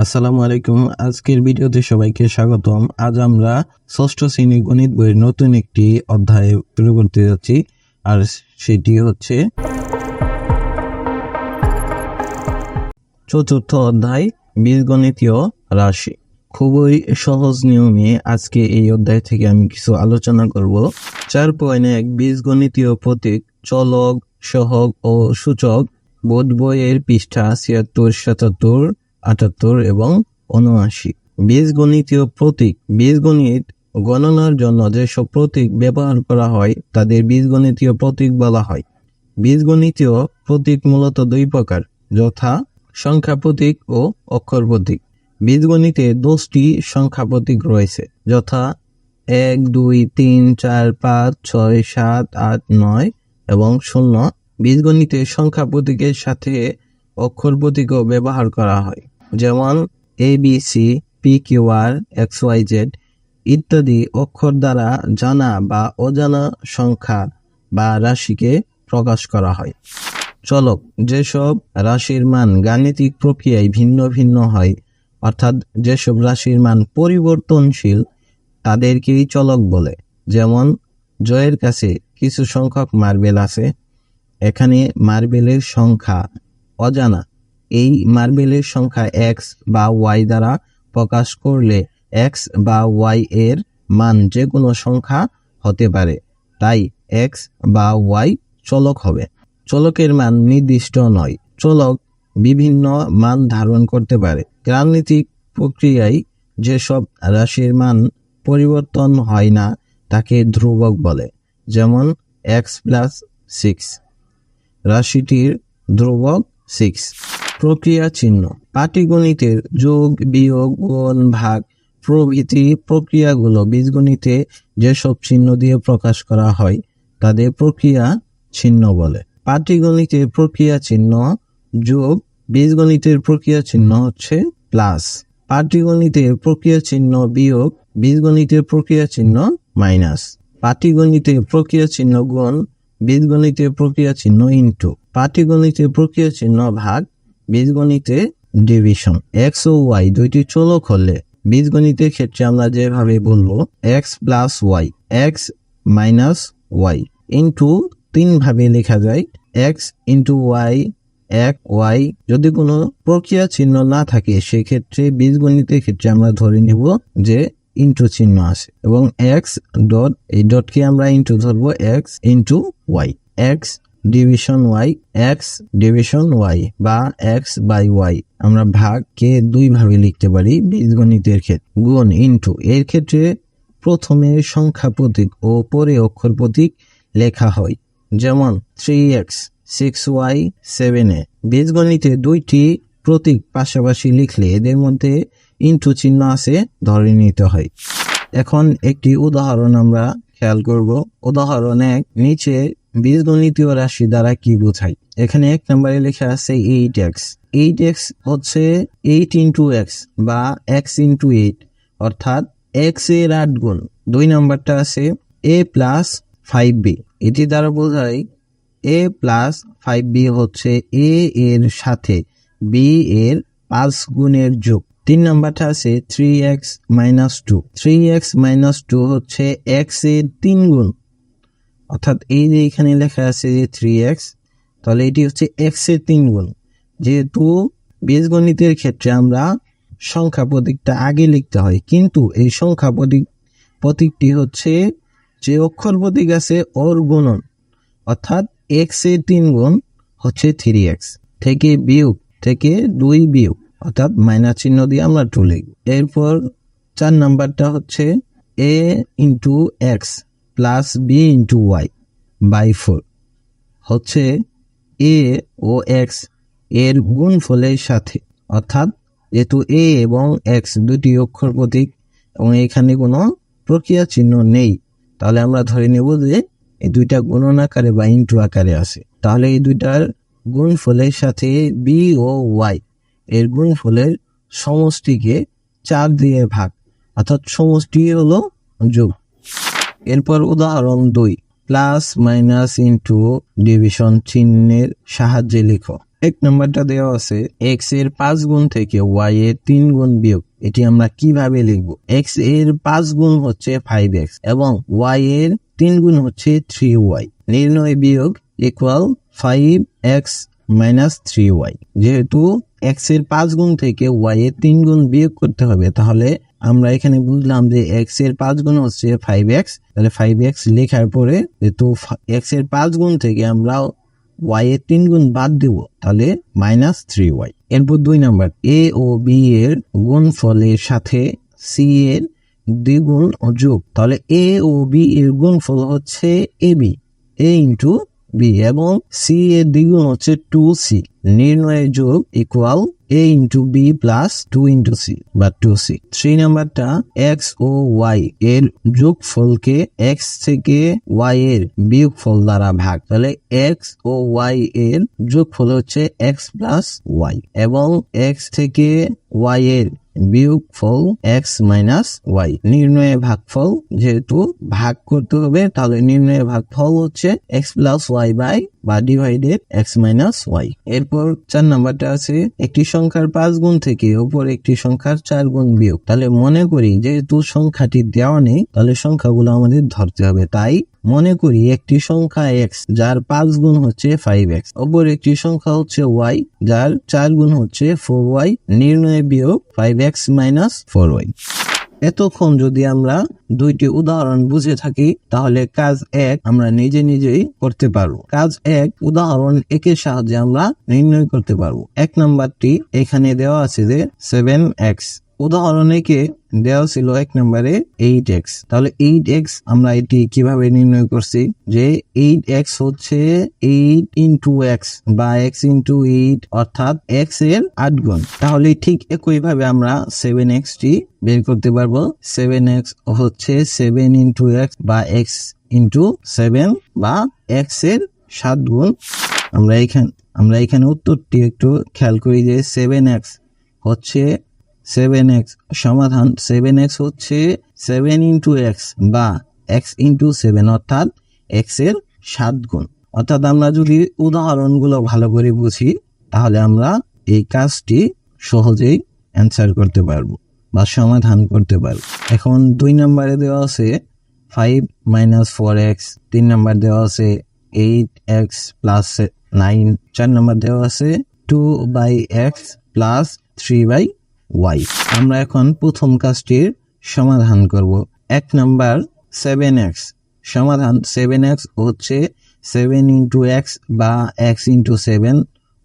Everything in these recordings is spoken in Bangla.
আসসালামু আলাইকুম। আজকের ভিডিওতে সবাইকে স্বাগতম। আজ আমরা ষষ্ঠ শ্রেণী গণিত বইয়ের নতুন একটি অধ্যায় শুরু করতে যাচ্ছি, আর সেটি হচ্ছে চতুর্থ অধ্যায়, বীজগণিতীয় রাশি। খুবই সহজ নিয়মে আজকে এই অধ্যায় থেকে আমি কিছু আলোচনা করব। 4.1 বীজগণিতীয় প্রতীক, চলক, সহগ ও সূচক। বোধ বইয়ের পৃষ্ঠা 76, 77, 78 এবং 79। বীজগণিতীয় প্রতীক। বীজগণিত গণনার জন্য যেসব প্রতীক ব্যবহার করা হয় তাদের বীজগণিতীয় প্রতীক বলা হয়। বীজগণিতীয় প্রতীক মূলত দুই প্রকার, যথা সংখ্যা প্রতীক ও অক্ষর প্রতীক। বীজগণিতে 10টি সংখ্যা প্রতীক রয়েছে, যথা 1, 2, 3, 4, 5, 6, 7, 8, 9 এবং 0। বীজগণিতে সংখ্যা প্রতীকের সাথে অক্ষর প্রতীকও ব্যবহার করা হয়, যেমন ABC, PQR, XYZ ইত্যাদি অক্ষর দ্বারা জানা বা অজানা সংখ্যা বা রাশিকে প্রকাশ করা হয়। চলক। যেসব রাশির মান গাণিতিক প্রক্রিয়ায় ভিন্ন ভিন্ন হয়, অর্থাৎ যেসব রাশির মান পরিবর্তনশীল, তাদেরকেই চলক বলে। যেমন জয়ের কাছে কিছু সংখ্যক মার্বেল আছে। এখানে মার্বেলের সংখ্যা অজানা। এই মার্বেলের সংখ্যা x বা y দ্বারা প্রকাশ করলে x বা y এর মান যে কোনো সংখ্যা হতে পারে, তাই x বা y চলক হবে। চলকের মান নির্দিষ্ট নয়। চলক বিভিন্ন মান ধারণ করতে পারে। গাণিতিক প্রক্রিয়ায় যেসব রাশির মান পরিবর্তন হয় না তাকে ধ্রুবক বলে। যেমন x+6, রাশিটির ধ্রুবক 6। প্রক্রিয়া চিহ্ন। পাটিগণিতের যোগ, বিয়োগ, গুণ, ভাগ প্রভৃতি প্রক্রিয়াগুলো বীজগণিতে যেসব চিহ্ন দিয়ে প্রকাশ করা হয় তাদের প্রক্রিয়া চিহ্ন বলে। পাটিগণিতের প্রক্রিয়া চিহ্ন যোগ, বীজগণিতের প্রক্রিয়া চিহ্ন হচ্ছে প্লাস। পাটিগণিতের প্রক্রিয়া চিহ্ন বিয়োগ, বীজগণিতের প্রক্রিয়া চিহ্ন মাইনাস। পাটিগণিতের প্রক্রিয়া চিহ্ন গুণ, বীজগণিতের প্রক্রিয়া চিহ্ন ইনটু। পাটিগণিতের প্রক্রিয়া চিহ্ন ভাগ, বীজগণিতে ডিভিশন। x ও y দুইটি চলক হলে বীজগণিতের ক্ষেত্রে আমরা যেভাবে বলবো x+y, x - y ইনটু 3 ভাবে লেখা যায়, x ইনটু y, এক y। যদি কোনো প্রক্রিয়া চিহ্ন না থাকে সেক্ষেত্রে বীজগণিতের ক্ষেত্রে আমরা ধরে নিব যে ইনটু চিহ্ন আছে, এবং x ডট, এই ডটকে আমরা ইনটু ধরবো, x into y, x division y, x division y বা x বাই y। আমরা ভাগকে 2 ভাবে লিখতে পারি বীজগণিতের ক্ষেত্রে। গুণ ইনটু, এর ক্ষেত্রে প্রথমে সংখ্যা প্রতীক ও পরে অক্ষর প্রতীক লেখা হয়, যেমন 3x, 6y, 7a। বীজগণিতে 2টি প্রতীক পাশাপাশি লিখলে এদের মধ্যে ইনটু চিহ্ন আছে ধরে নিতে হয়। এখন একটি উদাহরণ আমরা খেয়াল করব। উদাহরণ 1, নিচে বীজগণিতীয় রাশি দ্বারা কি বোঝায়। এখানে 1 নম্বরে লেখা আছে 8x। 8x হচ্ছে 8 ইন্টু x বা x ইন্টু 8, অর্থাৎ x এর 8 গুণ। 2 নম্বরটা আছে a প্লাস 5b। এটি দ্বারা বোঝায় a প্লাস 5b হচ্ছে a এর সাথে b এর 5 গুণের যোগ। 3 নম্বরটা আছে 3x - 2। 3x - 2 হচ্ছে x এর 3 গুণ, অর্থাৎ এই যে এখানে লেখা আছে যে 3x, তাহলে এটি হচ্ছে x এর 3 গুণ। যেহেতু বীজগণিতের ক্ষেত্রে আমরা সংখ্যা প্রতীকটা আগে লিখতে হয়, কিন্তু এই সংখ্যা প্রতীকটি হচ্ছে যে অক্ষর প্রতীক আছে ওর গুণন, অর্থাৎ x এর 3 গুণ হচ্ছে 3x। থেকে বিয়োগ, থেকে 2 বিয়োগ, অর্থাৎ মাইনাস চিহ্ন দিয়ে আমরা 2 লিখব। এরপর 4 নাম্বারটা হচ্ছে a into x plus b into y by 4 হচ্ছে a ও x এর গুণফলের সাথে, অর্থাৎ যেহেতু a এবং x দুটি অক্ষর প্রতীক এবং এখানে কোনো প্রক্রিয়া চিহ্ন নেই, তাহলে আমরা ধরে নেব যে এই দুইটা গুণন আকারে বা ইনটু আকারে আছে। তাহলে এই দুইটার গুণফলের সাথে b ও y এর গুণফলের সমষ্টিকে 4 দিয়ে ভাগ, অর্থাৎ সমষ্টি হলো যোগ। এরপর উদাহরণ 2, প্লাস মাইনাস ইনটু ডিভিশন চিহ্নের সাহায্যে লিখো। এক নাম্বারটা দেওয়া আছে x এর 5 গুণ থেকে y এর 3 গুণ বিয়োগ। এটি আমরা কিভাবে লিখব? x এর 5 গুণ হচ্ছে 5x এবং y এর 3 গুণ হচ্ছে 3y। নির্ণয় বিয়োগ ইকুয়াল 5x মাইনাস 3y। যেহেতু x এর 5 গুণ থেকে y এর 3 গুণ বিয়োগ করতে হবে, তাহলে আমরা এখানে বুঝলাম যে x এর 5 গুণ হচ্ছে 5x, তাহলে 5x লেখার পরে যেহেতু x এর 5 গুণ থেকে আমরা y এর 3 গুণ বাদ দেব, তাহলে মাইনাস 3y। এরপর 2 নাম্বার, a ও b এর গুণফলের সাথে c এর দ্বিগুণ যোগ। তাহলে a ও b এর গুণফল হচ্ছে ab, a ইন্টু b, এবং c এর দ্বিগুণ হচ্ছে 2c। নির্ণয়ের যোগ equal a into b plus 2 into c বা 2c। 3 নাম্বারটা x ও y এর যোগফলকে x থেকে y এর বিয়োগফল দ্বারা ভাগ। তাহলে x ও y এর যোগফল হচ্ছে x প্লাস y এবং x থেকে y এর বিয়োগফল x মাইনাস y। নির্ণয়ের ভাগফল যেহেতু ভাগ করতে হবে, তাহলে নির্ণয়ের ভাগফল হচ্ছে x প্লাস y বাই বা ডিভাইডেড x মাইনাস y। এরপর 4 নাম্বারটা আছে একটি সংখ্যার 5 গুণ থেকে উপর একটি সংখ্যার 4 গুণ বিয়োগ। তাহলে মনে করি যেহেতু সংখ্যাটি দেওয়া নেই, তাহলে সংখ্যাগুলো আমাদের ধরতে হবে। তাই মনে করি একটি সংখ্যা x যার 5 গুণ হচ্ছে 5x, অপর একটি সংখ্যা হচ্ছে y যার 4 গুণ হচ্ছে 4y। নির্ণয় বিয়োগ 5x মাইনাস 4y। এতক্ষণ যদি আমরা দুইটি উদাহরণ বুঝে থাকি, তাহলে কাজ 1 আমরা নিজে নিজেই করতে পারবো। কাজ 1 উদাহরণ 1 এর সাহায্যে আমরা নির্ণয় করতে পারবো। 1 নাম্বারটি এখানে দেওয়া আছে যে 7x। উদাহরণ 1 দেওয়া ছিল 1 নম্বরে 8x। তাহলে 8x আমরা এটি কিভাবে নির্ণয় করছি যে 8x হচ্ছে 8 ইন্টু x বা x ইন্টু 8 অর্থাৎ x এর 8 গুণ। তাহলে ঠিক একইভাবে আমরা 7x টি বের করতে পারবো। 7x হচ্ছে 7 ইন্টু x বা x ইন্টু 7 বা x এর 7 গুণ। আমরা এখানে উত্তরটি একটু খেয়াল করি যে 7x হচ্ছে 7x সমাধান 7x হচ্ছে 7 ইন্টু x বা x ইন্টু 7 অর্থাৎ x এর 7 গুণ। অর্থাৎ আমরা যদি উদাহরণগুলো ভালো করে বুঝি, তাহলে আমরা এই কাজটি সহজেই অ্যান্সার করতে পারবো বা সমাধান করতে পারবো। এখন 2 নম্বরে দেওয়া আছে 5 মাইনাস 4x, 3 নম্বর দেওয়া আছে 8x প্লাস 9, 4 নম্বর দেওয়া আছে 2/x প্লাস 3/y। আমরা এখন প্রথম কাজটির সমাধান করব। 1 নাম্বার 7x সমাধান 7x হচ্ছে 7 ইন্টু x বা x ইন্টু 7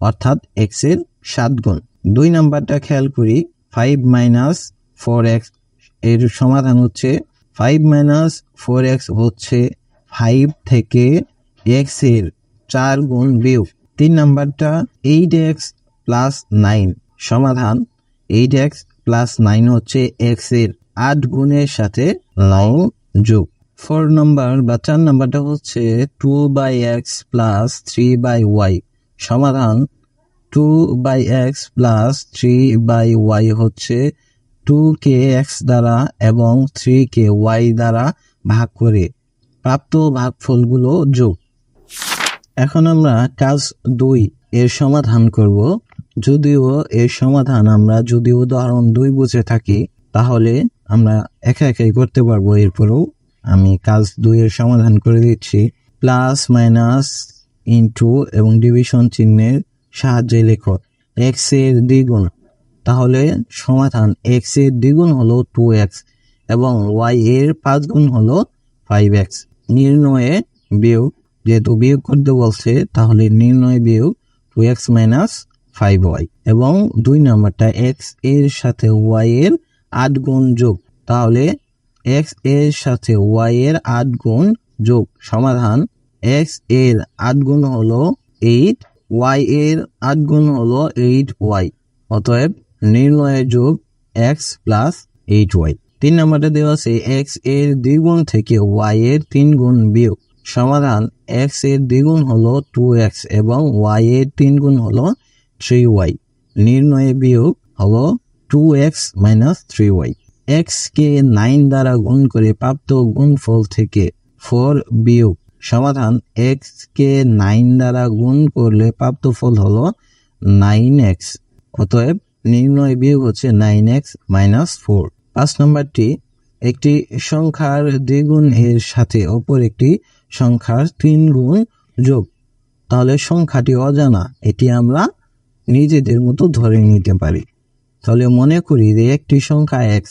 অর্থাৎ x এর 7 গুণ। 2 নাম্বারটা খেয়াল করি 5 মাইনাস 4x এর সমাধান হচ্ছে 5 মাইনাস 4x হচ্ছে 5 থেকে x এর 4 গুণ বিয়োগ। 3 নাম্বারটা 8x প্লাস 9 সমাধান 8x প্লাস 9 হচ্ছে x এর 8 গুণের সাথে 9 যোগ। 4 নাম্বার বা 4 নাম্বারটা হচ্ছে 2/x প্লাস 3/y সমাধান 2/x প্লাস 3/y হচ্ছে 2কে x দ্বারা এবং 3কে y দ্বারা ভাগ করে প্রাপ্ত ভাগফলগুলো যোগ। এখন আমরা কাজ 2 এর সমাধান করব। যদিও এর সমাধান আমরা যদি উদাহরণ 2 বুঝে থাকি, তাহলে আমরা একা একাই করতে পারবো। এরপরও আমি কাজ 2 এর সমাধান করে দিচ্ছি। প্লাস মাইনাস ইন্টু এবং ডিভিশন চিহ্নের সাহায্যে লেখো x এর দ্বিগুণ। তাহলে সমাধান x এর দ্বিগুণ হলো 2x এবং y এর 5 গুণ হলো 5x। নির্ণয়ে বিয়োগ, যেহেতু বিয়োগ করতে বলছে তাহলে নির্ণয় বিয়োগ 2x মাইনাস 5y এবং 2 নম্বরটা x এর সাথে y এর 8 গুণ যোগ। তাহলে x এর সাথে y এর 8 গুণ যোগ সমাধান x এর 8 গুণ হলো 8, y এর 8 গুণ হলো 8y। অতএব নির্ণয়ের যোগ x প্লাস 8y। 3 নম্বরটা দেওয়া আছে x এর দ্বিগুণ থেকে y এর 3 গুণ বিয়োগ সমাধান x এর দ্বিগুণ হলো 2x এবং y এর 3 গুণ হলো 3y। নির্ণয়ে বিয়োগ হলো 2x মাইনাস 3y। x কে 9 দ্বারা গুণ করে প্রাপ্ত গুণফল থেকে 4 বিয়োগ সমাধান x কে 9 দ্বারা গুণ করলে প্রাপ্ত ফল হলো 9x। অতএব নির্ণয় বিয়োগ হচ্ছে 9x - 4। 5 নম্বরটি, একটি সংখ্যার দ্বিগুণ এর সাথে অপর একটি সংখ্যার 3 গুণ যোগ। তাহলে সংখ্যাটি অজানা, এটি আমরা নিজেদের মতো ধরে নিতে পারি। তাহলে মনে করি যে একটি সংখ্যা x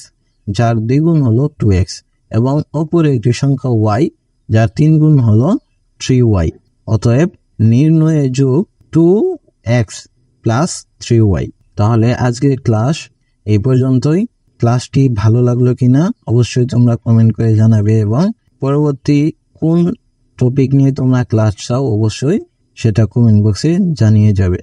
যার দ্বিগুণ হলো 2x এবং অপর একটি সংখ্যা y যার 3 গুণ হলো 3y। অতএব নির্ণয়ে যোগ 2x + 3y। তাহলে আজকের ক্লাস এই পর্যন্তই। ক্লাসটি ভালো লাগলো কিনা অবশ্যই তোমরা কমেন্ট করে জানাবে এবং পরবর্তী কোন টপিক নিয়ে তোমরা ক্লাস চাও অবশ্যই সেটা কমেন্ট বক্সে জানিয়ে যাবে।